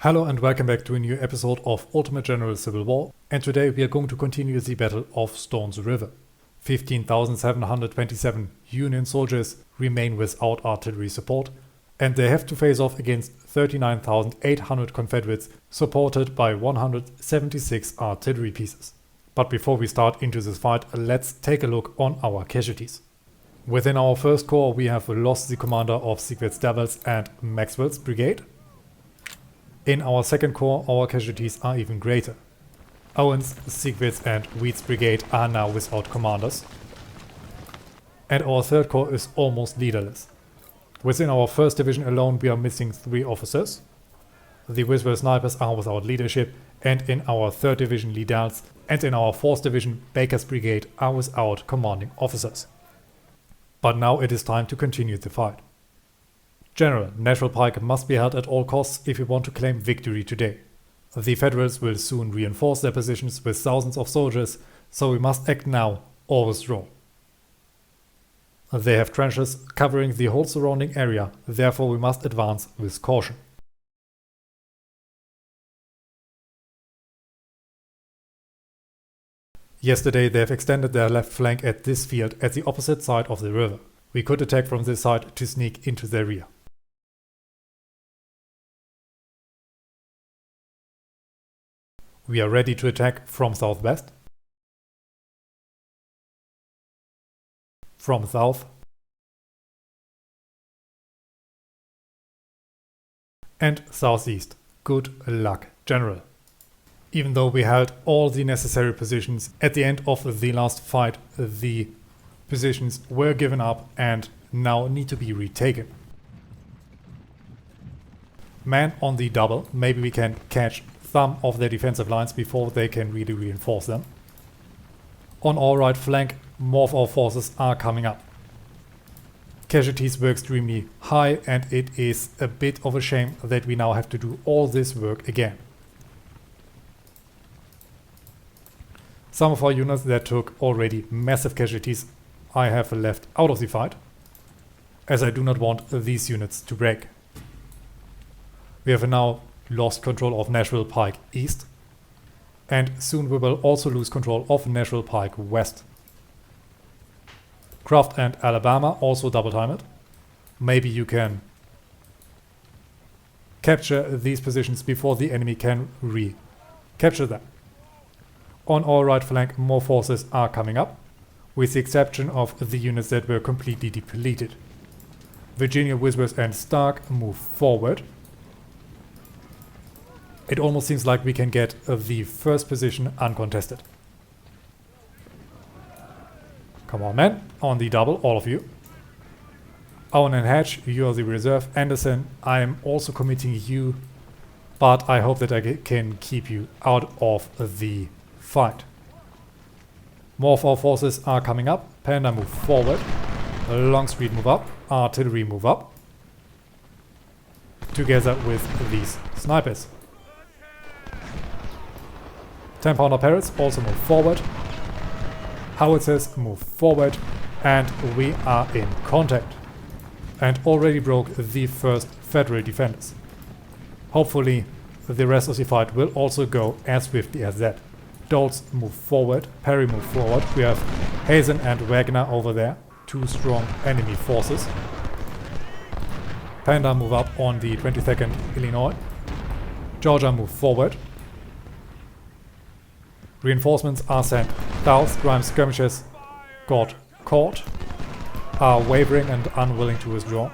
Hello and welcome back to a new episode of Ultimate General Civil War, and today we are going to continue the Battle of Stones River. 15,727 Union soldiers remain without artillery support, and they have to face off against 39,800 Confederates supported by 176 artillery pieces. But before we start into this fight, let's take a look on our casualties. Within our first corps we have lost the commander of Sigward's Devils and Maxwell's brigade. In our second corps, our casualties are even greater. Owen's, Sigward's and Wheat's brigade are now without commanders. And our third corps is almost leaderless. Within our first division alone we are missing 3 officers. The Whisper snipers are without leadership, and in our third division Liddell's and in our fourth division Baker's brigade are without commanding officers. But now it is time to continue the fight. General, Nashville Pike must be held at all costs if we want to claim victory today. The Federals will soon reinforce their positions with thousands of soldiers, so we must act now or withdraw. They have trenches covering the whole surrounding area, therefore we must advance with caution. Yesterday they have extended their left flank at this field at the opposite side of the river. We could attack from this side to sneak into their rear. We are ready to attack from southwest, from south, and southeast. Good luck, General. Even though we held all the necessary positions, at the end of the last fight the positions were given up and now need to be retaken. Man on the double, maybe we can catch some of their defensive lines before they can really reinforce them. On our right flank, more of our forces are coming up. Casualties were extremely high, and it is a bit of a shame that we now have to do all this work again. Some of our units that took already massive casualties I have left out of the fight, as I do not want these units to break. We have now lost control of Nashville Pike East, and soon we will also lose control of Nashville Pike West. Croft and Alabama also double time it. Maybe you can capture these positions before the enemy can recapture them. On our right flank more forces are coming up, with the exception of the units that were completely depleted. Virginia, Whispers and Stark move forward. It almost seems like we can get the first position uncontested. Come on, men, on the double, all of you. Owen and Hatch, you are the reserve. Anderson, I am also committing you, but I hope that I can keep you out of the fight. More of our forces are coming up. Panda move forward. Longstreet move up. Artillery move up. Together with these snipers. 10-pounder Parrots also move forward. Howitzers move forward, and we are in contact. And already broke the first Federal defenders. Hopefully the rest of the fight will also go as swiftly as that. Dolts move forward, Perry move forward. We have Hazen and Wagner over there, 2 strong enemy forces. Panda move up on the 22nd Illinois. Georgia move forward. Reinforcements are sent. Dow's Grimes skirmishers got caught, are wavering and unwilling to withdraw.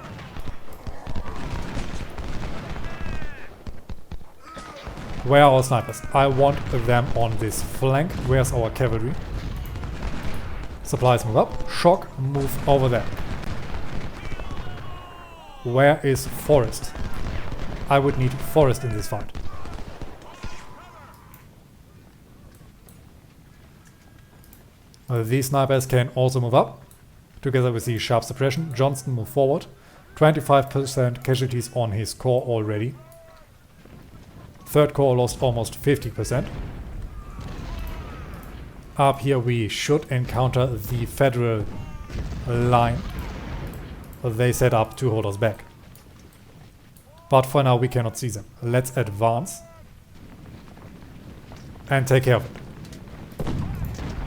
Where are our snipers? I want them on this flank. Where's our cavalry? Supplies move up. Shock move over there. Where is Forrest? I would need Forrest in this fight. These snipers can also move up, together with the sharp suppression. Johnston move forward. 25% casualties on his corps already. Third corps lost almost 50%. Up here we should encounter the Federal line. They set up to hold us back. But for now we cannot see them. Let's advance and take care of it.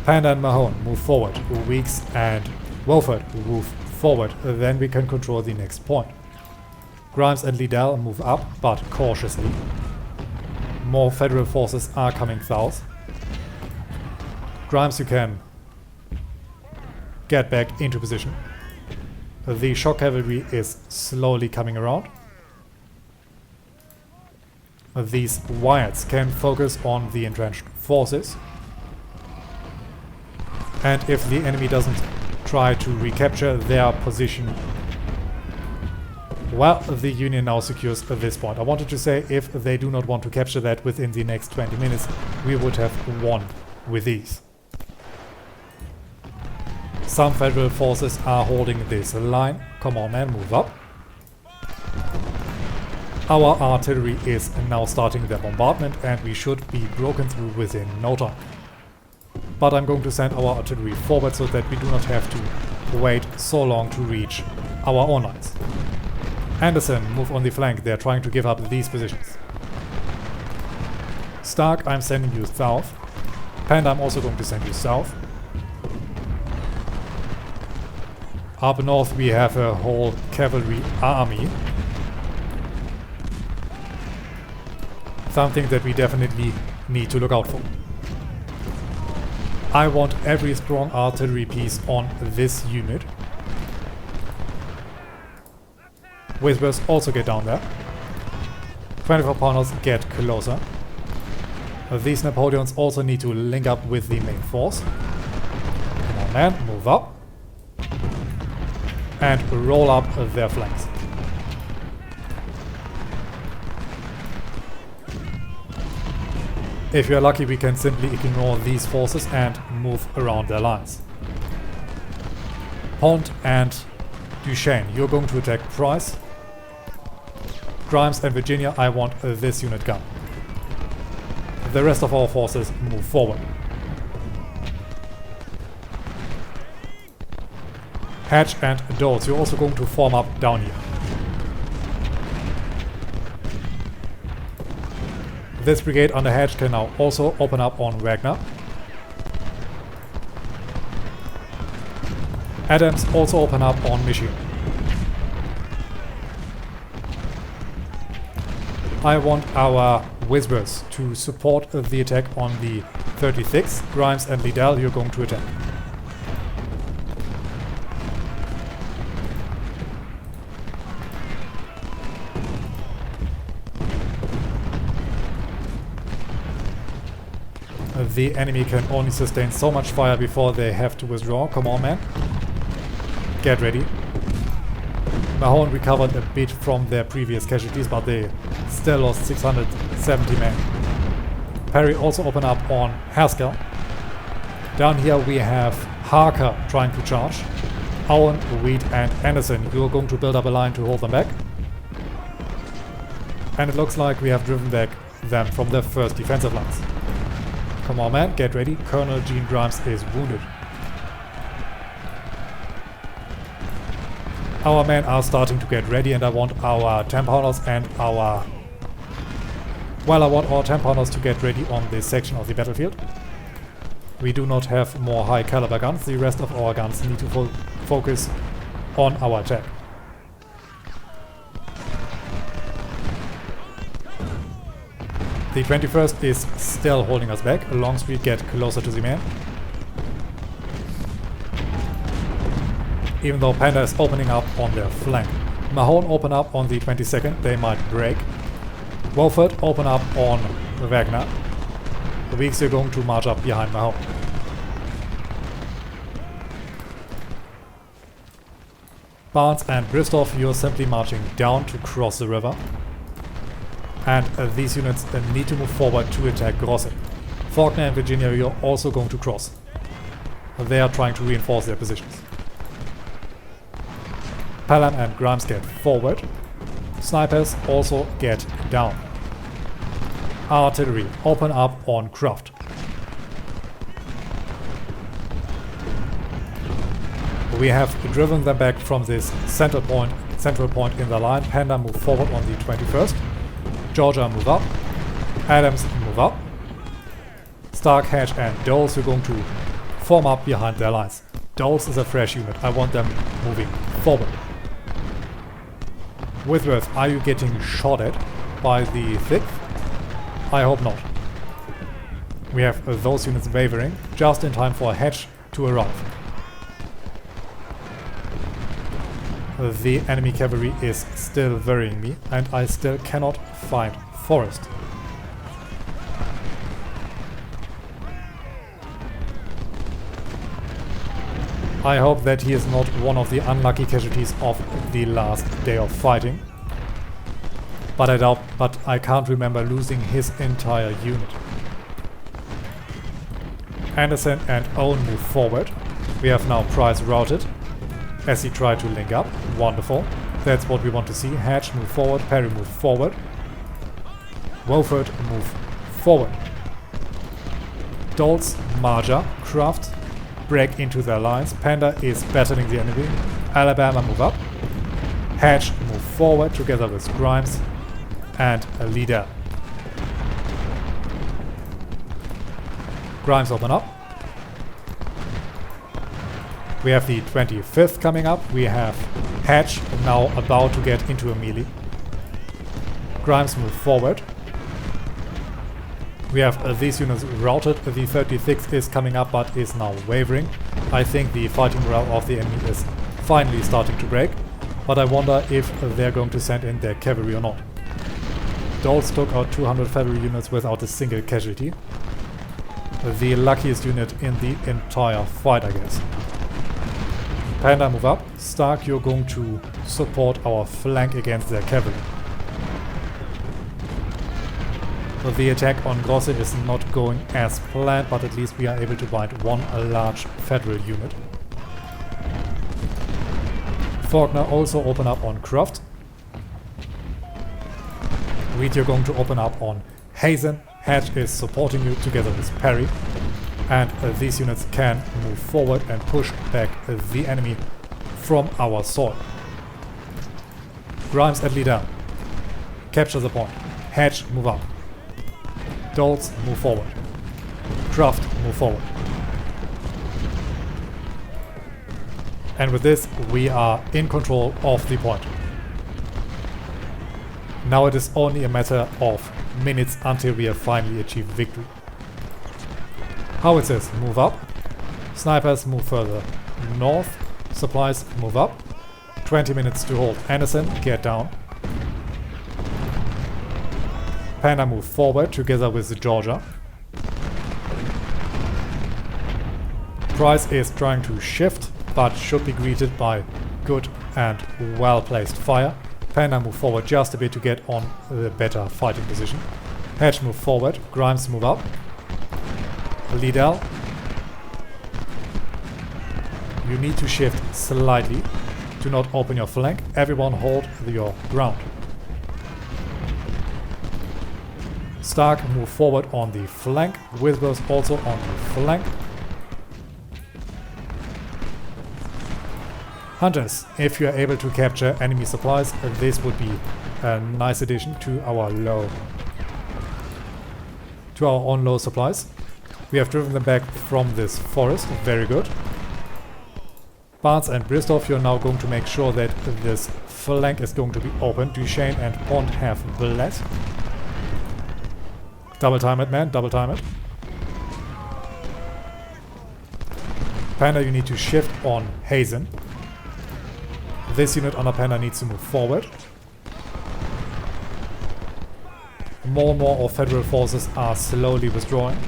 Panda and Mahone move forward. Weeks and Wolford move forward. Then we can control the next point. Grimes and Liddell move up, but cautiously. More federal forces are coming south. Grimes, you can get back into position. The shock cavalry is slowly coming around. These Wyatts can focus on the entrenched forces. And if the enemy doesn't try to recapture their position, well, the Union now secures this point. I wanted to say, if they do not want to capture that within the next 20 minutes, we would have won with ease. Some federal forces are holding this line. Come on, man, move up. Our artillery is now starting their bombardment and we should be broken through within no time. But I'm going to send our artillery forward so that we do not have to wait so long to reach our own lines. Anderson, move on the flank. They're trying to give up these positions. Stark, I'm sending you south. Panda, I'm also going to send you south. Up north we have a whole cavalry army. Something that we definitely need to look out for. I want every strong artillery piece on this unit. Whispers also get down there. 24 pounders get closer. These Napoleons also need to link up with the main force. Come on, man, move up. And roll up their flanks. If you're lucky, we can simply ignore these forces and move around their lines. Pont and Duchesne, you're going to attack Price. Grimes and Virginia, I want this unit gun. The rest of our forces move forward. Hatch and Dowles, you're also going to form up down here. This brigade under Hatch can now also open up on Wagner. Adams also open up on Michigan. I want our Whispers to support the attack on the 36. Grimes and Liddell, you're going to attack. The enemy can only sustain so much fire before they have to withdraw. Come on, man. Get ready. Mahone recovered a bit from their previous casualties, but they still lost 670 men. Perry also opened up on Haskell. Down here we have Harker trying to charge. Owen, Reed and Anderson, you're going to build up a line to hold them back. And it looks like we have driven back them from their first defensive lines. Come on, man, get ready. Colonel Gene Grimes is wounded. Our men are starting to get ready and I want our 10-pounders and our... Well, I want our 10-pounders to get ready on this section of the battlefield. We do not have more high-caliber guns. The rest of our guns need to focus on our attack. The 21st is still holding us back. Longstreet get closer to the man. Even though Panda is opening up on their flank. Mahone open up on the 22nd. They might break. Wolford open up on Wagner. The Weeks are going to march up behind Mahone. Barnes and Bristow, you're simply marching down to cross the river. And these units need to move forward to attack Grosset. Faulkner and Virginia, you're also going to cross. They are trying to reinforce their positions. Pelham and Grimes get forward. Snipers also get down. Artillery, open up on Croft. We have driven them back from this center point central point in the line. Panda move forward on the 21st. Georgia move up. Adams move up. Stark, Hedge and Doles are going to form up behind their lines. Doles is a fresh unit. I want them moving forward. Whitworth, are you getting shot at by the 5th? I hope not. We have those units wavering just in time for a Hedge to arrive. The enemy cavalry is still worrying me, and I still cannot find Forrest. I hope that he is not one of the unlucky casualties of the last day of fighting. But I can't remember losing his entire unit. Anderson and Owen move forward. We have now Price routed as he tried to link up. Wonderful. That's what we want to see. Hedge move forward. Perry move forward. Wolford move forward. Doles, Marja, Kraft break into their lines. Panda is battling the enemy. Alabama move up. Hedge move forward together with Grimes and a leader. Grimes open up. We have the 25th coming up. We have Hedge now about to get into a melee. Grimes move forward. We have these units routed. The 36th is coming up but is now wavering. I think the fighting morale of the enemy is finally starting to break, but I wonder if they're going to send in their cavalry or not. Doles took out 200 cavalry units without a single casualty. The luckiest unit in the entire fight, I guess. Panda move up. Stark, you're going to support our flank against their cavalry. The attack on Grosse is not going as planned, but at least we are able to bind one large federal unit. Faulkner also open up on Croft. Reed, you're going to open up on Hazen. Hedge is supporting you together with Perry. And these units can move forward and push back the enemy from our soil. Grimes at leader. Capture the point. Hedge move up. Doles move forward. Kraft move forward. And with this we are in control of the point. Now it is only a matter of minutes until we have finally achieved victory. Howitzers move up. Snipers move further north. Supplies move up. 20 minutes to hold. Anderson, get down. Panda move forward together with the Georgia. Price is trying to shift, but should be greeted by good and well-placed fire. Panda move forward just a bit to get on the better fighting position. Hedge move forward. Grimes move up. Liddell, you need to shift slightly. Do not open your flank. Everyone hold your ground. Stark move forward on the flank. Whispers also on the flank. Hunters, if you are able to capture enemy supplies, this would be a nice addition to our own low supplies. We have driven them back from this forest. Very good. Barnes and Bristow, you're now going to make sure that this flank is going to be open. Duchesne and Pond have bled. Double time it, man. Double time it. Panda, you need to shift on Hazen. This unit under Panda needs to move forward. More and more of Federal forces are slowly withdrawing.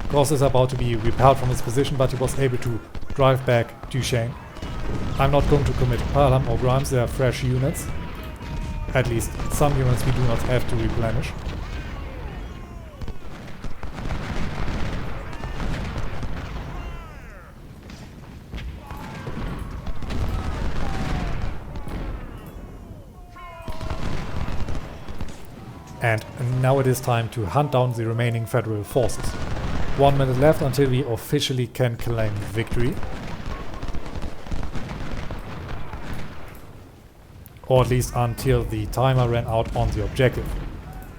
Gross is about to be repelled from his position, but he was able to drive back Duchesne. I'm not going to commit Parham or Grimes, they are fresh units. At least some units we do not have to replenish. And now it is time to hunt down the remaining Federal forces. 1 minute left until we officially can claim victory. Or at least until the timer ran out on the objective.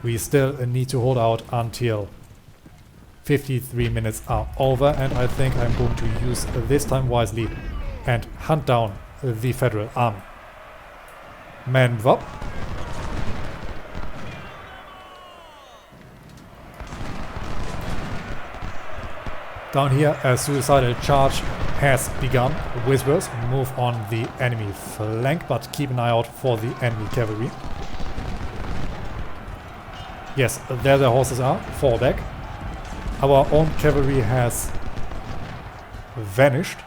We still need to hold out until 53 minutes are over, and I think I'm going to use this time wisely and hunt down the Federal army. Men move up. Down here, a suicidal charge has begun. Whispers move on the enemy flank, but keep an eye out for the enemy cavalry. Yes, there the horses are. Fall back. Our own cavalry has vanished.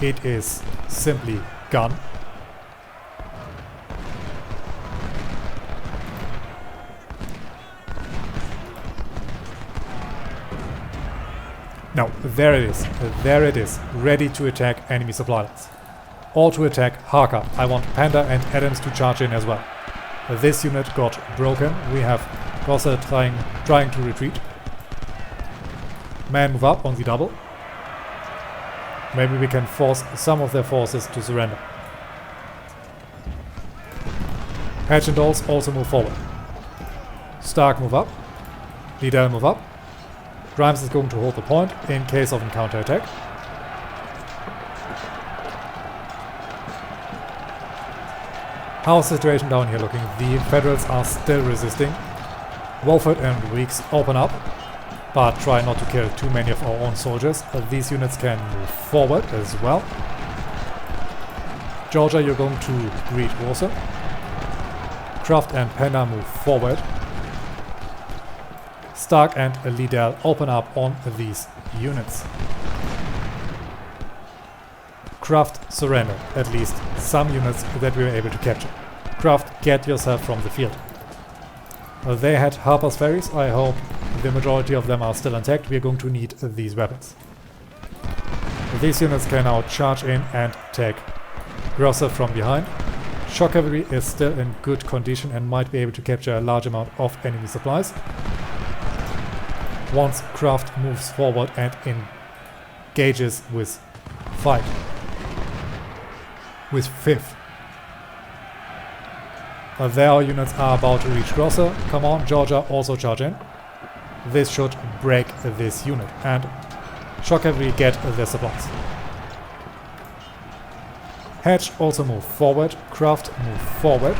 It is simply gone. No, there it is. There it is. Ready to attack enemy supply lines. All to attack Harker. I want Panda and Adams to charge in as well. This unit got broken. We have Grosser trying to retreat. Men move up on the double. Maybe we can force some of their forces to surrender. Hatch and Dolls also move forward. Stark move up. Liddell move up. Grimes is going to hold the point in case of a counterattack. How's the situation down here looking? The Federals are still resisting. Wolford and Weeks open up, but try not to kill too many of our own soldiers. These units can move forward as well. Georgia, you're going to greet Warsaw. Kraft and Panda move forward. Stark and Liddell open up on these units. Kraft surrender at least some units that we were able to capture. Kraft, get yourself from the field. They had Harper's Ferries. I hope the majority of them are still intact. We are going to need these weapons. These units can now charge in and take Grosser from behind. Shock cavalry is still in good condition and might be able to capture a large amount of enemy supplies. Once Kraft moves forward and engages with fight. With 5th. Their units are about to reach Grosser. Come on, Georgia, also charge in. This should break this unit. And Shock cavalry get their supplies. Hatch also move forward. Kraft move forward.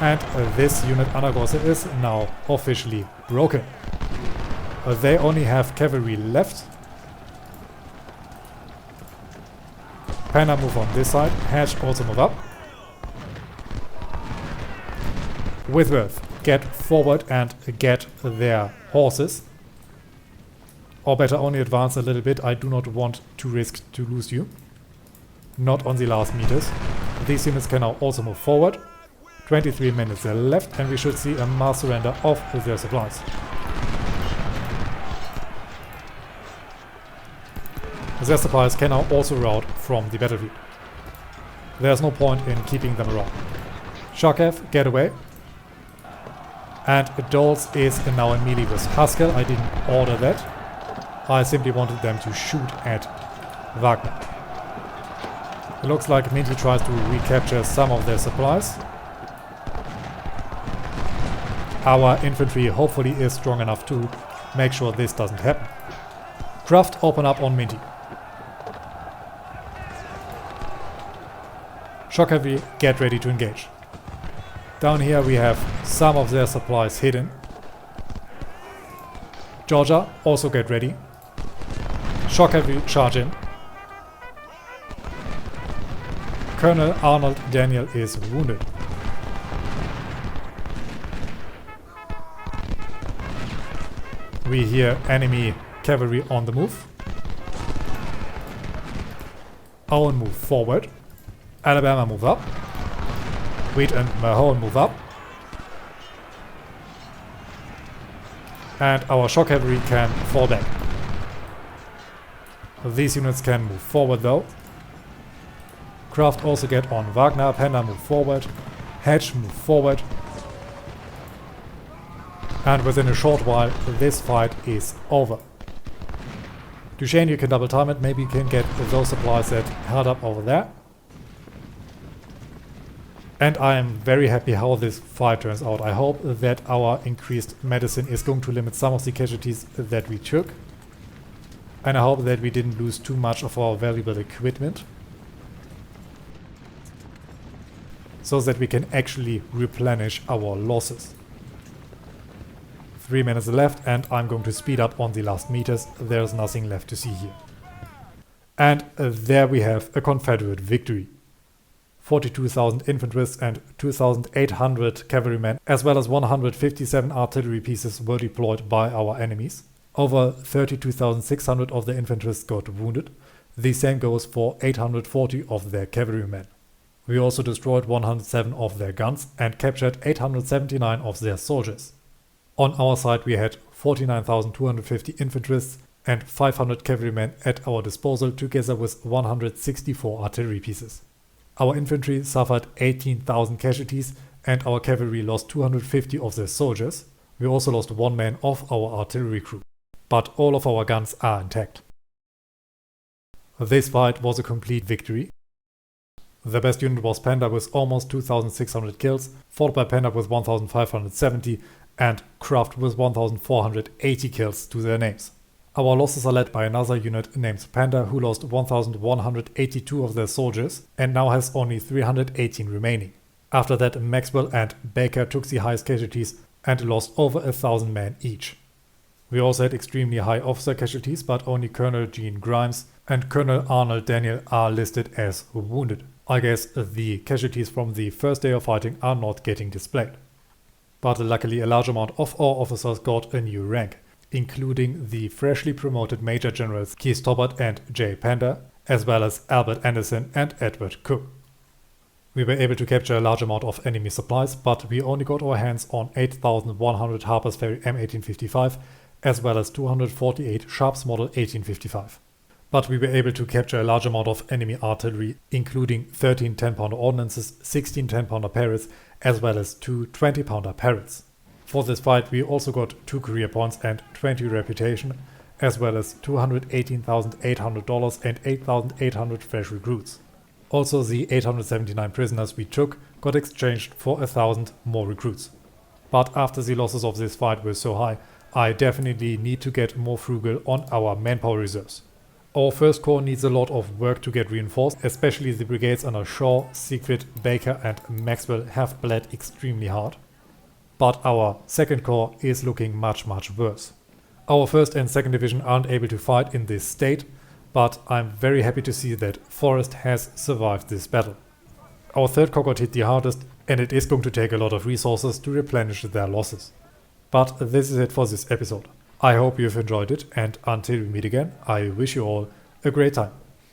And this unit under Grosser is now officially broken. They only have cavalry left. Panda move on this side. Hatch also move up. Whitworth, get forward and get their horses. Or better, only advance a little bit. I do not want to risk to lose you. Not on the last meters. These units can now also move forward. 23 minutes left and we should see a mass surrender of their supplies. Their supplies can now also rout from the battlefield. There's no point in keeping them around. Shokav, get away. And Doles is now in melee with Haskell. I didn't order that. I simply wanted them to shoot at Wagner. It looks like Minty tries to recapture some of their supplies. Our infantry hopefully is strong enough to make sure this doesn't happen. Kraft open up on Minty. Shock cavalry, get ready to engage. Down here we have some of their supplies hidden. Georgia, also get ready. Shock cavalry, charge in. Colonel Arnold Daniel is wounded. We hear enemy cavalry on the move. Owen move forward. Alabama move up. Wheat and Mahone move up. And our shock cavalry can fall back. These units can move forward though. Kraft also get on Wagner. Panda move forward. Hedge move forward. And within a short while this fight is over. Duchesne, you can double time it. Maybe you can get those supplies that held up over there. And I am very happy how this fight turns out. I hope that our increased medicine is going to limit some of the casualties that we took. And I hope that we didn't lose too much of our valuable equipment, so that we can actually replenish our losses. 3 minutes left and I'm going to speed up on the last meters. There's nothing left to see here. And there we have a Confederate victory. 42,000 infantrymen and 2,800 cavalrymen, as well as 157 artillery pieces were deployed by our enemies. Over 32,600 of the infantry got wounded. The same goes for 840 of their cavalrymen. We also destroyed 107 of their guns and captured 879 of their soldiers. On our side we had 49,250 infantry and 500 cavalrymen at our disposal, together with 164 artillery pieces. Our infantry suffered 18,000 casualties and our cavalry lost 250 of their soldiers. We also lost 1 man of our artillery crew. But all of our guns are intact. This fight was a complete victory. The best unit was Panda with almost 2,600 kills, followed by Panda with 1,570 and Kraft with 1,480 kills to their names. Our losses are led by another unit named Panda, who lost 1,182 of their soldiers and now has only 318 remaining. After that, Maxwell and Baker took the highest casualties and lost over 1,000 men each. We also had extremely high officer casualties, but only Colonel Gene Grimes and Colonel Arnold Daniel are listed as wounded. I guess the casualties from the first day of fighting are not getting displayed. But luckily a large amount of our officers got a new rank, including the freshly promoted Major Generals Keith Stoppard and Jay Panda, as well as Albert Anderson and Edward Cook. We were able to capture a large amount of enemy supplies, but we only got our hands on 8,100 Harper's Ferry M1855, as well as 248 Sharps Model 1855. But we were able to capture a large amount of enemy artillery, including 13 10-pounder ordnances, 16 10-pounder Parrots, as well as 2 20-pounder Parrots. For this fight we also got 2 career points and 20 reputation, as well as $218,800 and 8,800 fresh recruits. Also the 879 prisoners we took got exchanged for 1,000 more recruits. But after the losses of this fight were so high, I definitely need to get more frugal on our manpower reserves. Our first corps needs a lot of work to get reinforced, especially the brigades under Shaw, Siegfried, Baker and Maxwell have bled extremely hard. But our second corps is looking much worse. Our 1st and 2nd division aren't able to fight in this state, but I'm very happy to see that Forrest has survived this battle. Our 3rd corps got hit the hardest, and it is going to take a lot of resources to replenish their losses. But this is it for this episode. I hope you've enjoyed it, and until we meet again, I wish you all a great time.